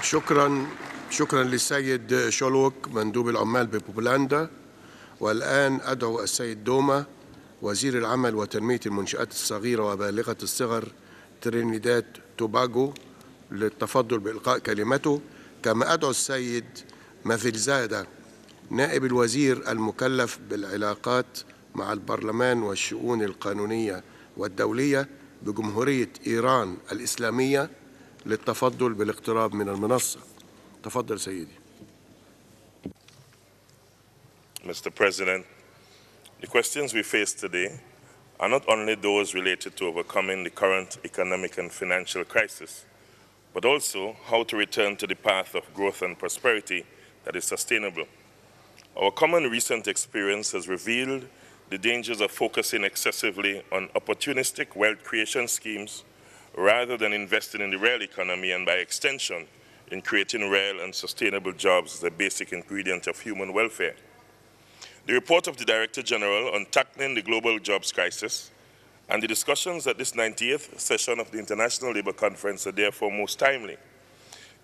شكرا للسيد شولوك مندوب العمال ببولندا. والآن أدعو السيد دوما وزير العمل وتنمية المنشآت الصغيرة وبالغة الصغر ترينيداد توباغو للتفضل بإلقاء كلمته، كما أدعو السيد مافيلزادا نائب الوزير المكلف بالعلاقات مع البرلمان والشؤون القانونية والدولية بجمهورية إيران الإسلامية للتفضل بالاقتراب من المنصة. تفضل سيدي. Mr. President, the questions we face today are not only those related to overcoming the current economic and financial crisis, but also how to return to the path of growth and prosperity that is sustainable. Our common recent experience has revealed the dangers of focusing excessively on opportunistic wealth creation schemes rather than investing in the real economy and, by extension, in creating real and sustainable jobs as a basic ingredient of human welfare. The report of the Director General on tackling the global jobs crisis and the discussions at this 98th session of the International Labour Conference are therefore most timely.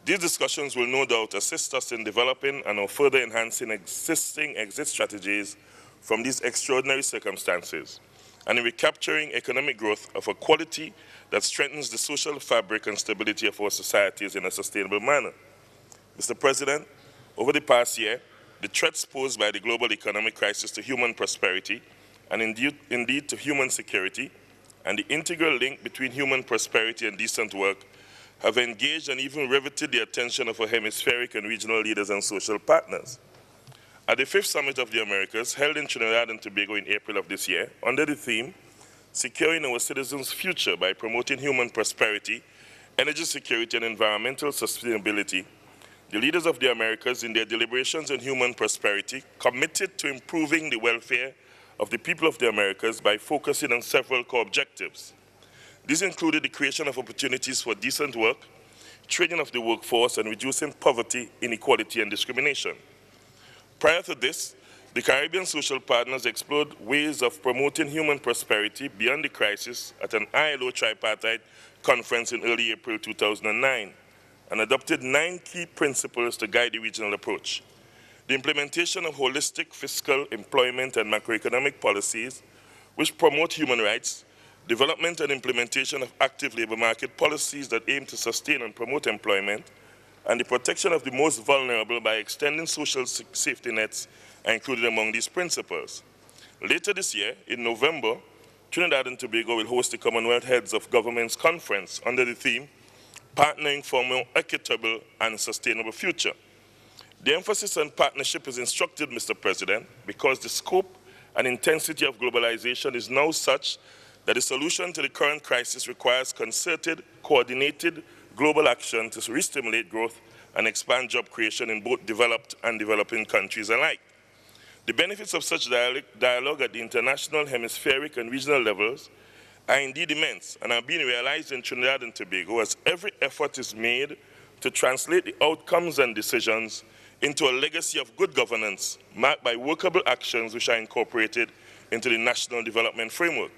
These discussions will no doubt assist us in developing and further enhancing existing exit strategies from these extraordinary circumstances and in recapturing economic growth of a quality that strengthens the social fabric and stability of our societies in a sustainable manner. Mr. President, over the past year, the threats posed by the global economic crisis to human prosperity and indeed to human security and the integral link between human prosperity and decent work have engaged and even riveted the attention of our hemispheric and regional leaders and social partners. At the 5th Summit of the Americas, held in Trinidad and Tobago in April of this year, under the theme, Securing Our Citizens' Future by Promoting Human Prosperity, Energy Security and Environmental Sustainability, the leaders of the Americas, in their deliberations on human prosperity, committed to improving the welfare of the people of the Americas by focusing on several core objectives. These included the creation of opportunities for decent work, training of the workforce, and reducing poverty, inequality, and discrimination. Prior to this, the Caribbean social partners explored ways of promoting human prosperity beyond the crisis at an ILO tripartite conference in early April 2009 and adopted 9 key principles to guide the regional approach. The implementation of holistic fiscal, employment, and macroeconomic policies which promote human rights, development and implementation of active labor market policies that aim to sustain and promote employment, and the protection of the most vulnerable by extending social safety nets are included among these principles. Later this year, in November, Trinidad and Tobago will host the Commonwealth Heads of Governments Conference under the theme, Partnering for a More Equitable and Sustainable Future. The emphasis on partnership is instructed, Mr. President, because the scope and intensity of globalization is now such that the solution to the current crisis requires concerted, coordinated global action to re-stimulate growth and expand job creation in both developed and developing countries alike. The benefits of such dialogue at the international, hemispheric, and regional levels are indeed immense and are being realized in Trinidad and Tobago as every effort is made to translate the outcomes and decisions into a legacy of good governance marked by workable actions which are incorporated into the National Development Framework.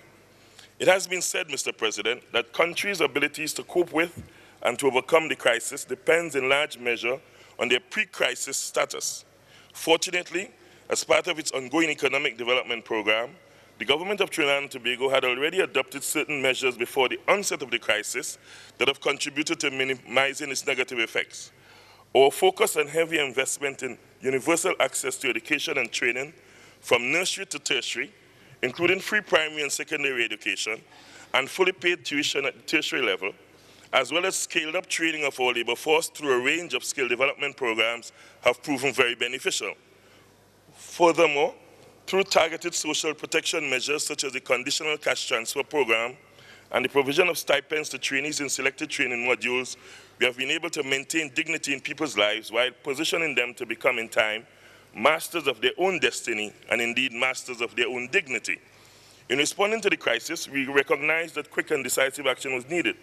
It has been said, Mr. President, that countries' abilities to cope with and to overcome the crisis depends in large measure on their pre-crisis status. Fortunately, as part of its ongoing economic development program, the government of Trinidad and Tobago had already adopted certain measures before the onset of the crisis that have contributed to minimizing its negative effects. Our focus on heavy investment in universal access to education and training from nursery to tertiary, including free primary and secondary education, and fully paid tuition at the tertiary level, as well as scaled-up training of our labor force through a range of skill development programs, have proven very beneficial. Furthermore, through targeted social protection measures such as the conditional cash transfer program and the provision of stipends to trainees in selected training modules, we have been able to maintain dignity in people's lives while positioning them to become in time masters of their own destiny and indeed masters of their own dignity. In responding to the crisis, we recognized that quick and decisive action was needed.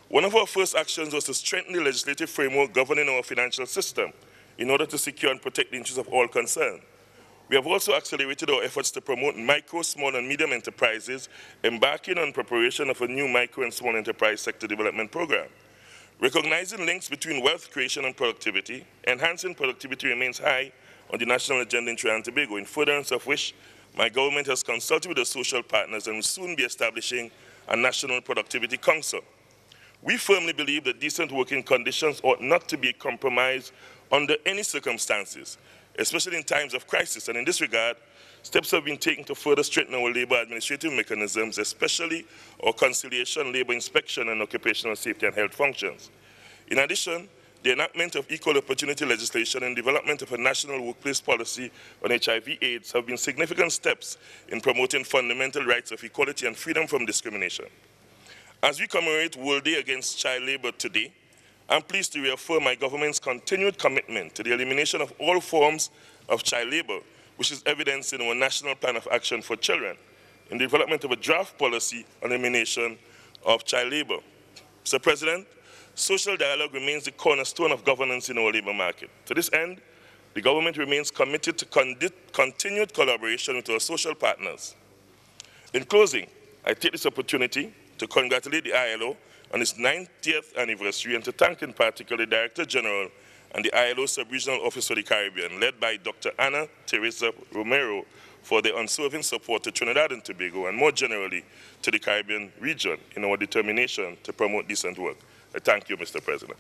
One of our first actions was to strengthen the legislative framework governing our financial system in order to secure and protect the interests of all concerned. We have also accelerated our efforts to promote micro, small, and medium enterprises, embarking on preparation of a new micro and small enterprise sector development program. Recognizing links between wealth creation and productivity, enhancing productivity remains high on the national agenda in Trinidad and Tobago, in furtherance of which my government has consulted with the social partners and will soon be establishing a National Productivity Council. We firmly believe that decent working conditions ought not to be compromised under any circumstances, especially in times of crisis. And in this regard, steps have been taken to further strengthen our labor administrative mechanisms, especially our conciliation, labor inspection, and occupational safety and health functions. In addition, the enactment of equal opportunity legislation and development of a national workplace policy on HIV/AIDS have been significant steps in promoting fundamental rights of equality and freedom from discrimination. As we commemorate World Day Against Child Labor today, I'm pleased to reaffirm my government's continued commitment to the elimination of all forms of child labor, which is evidenced in our National Plan of Action for Children, in the development of a draft policy on elimination of child labor. Mr. President, social dialogue remains the cornerstone of governance in our labor market. To this end, the government remains committed to continued collaboration with our social partners. In closing, I take this opportunity to congratulate the ILO on its 90th anniversary and to thank in particular the Director General and the ILO Sub-Regional Office for the Caribbean, led by Dr. Ana Teresa Romero, for their unswerving support to Trinidad and Tobago and more generally to the Caribbean region in our determination to promote decent work. I thank you, Mr. President.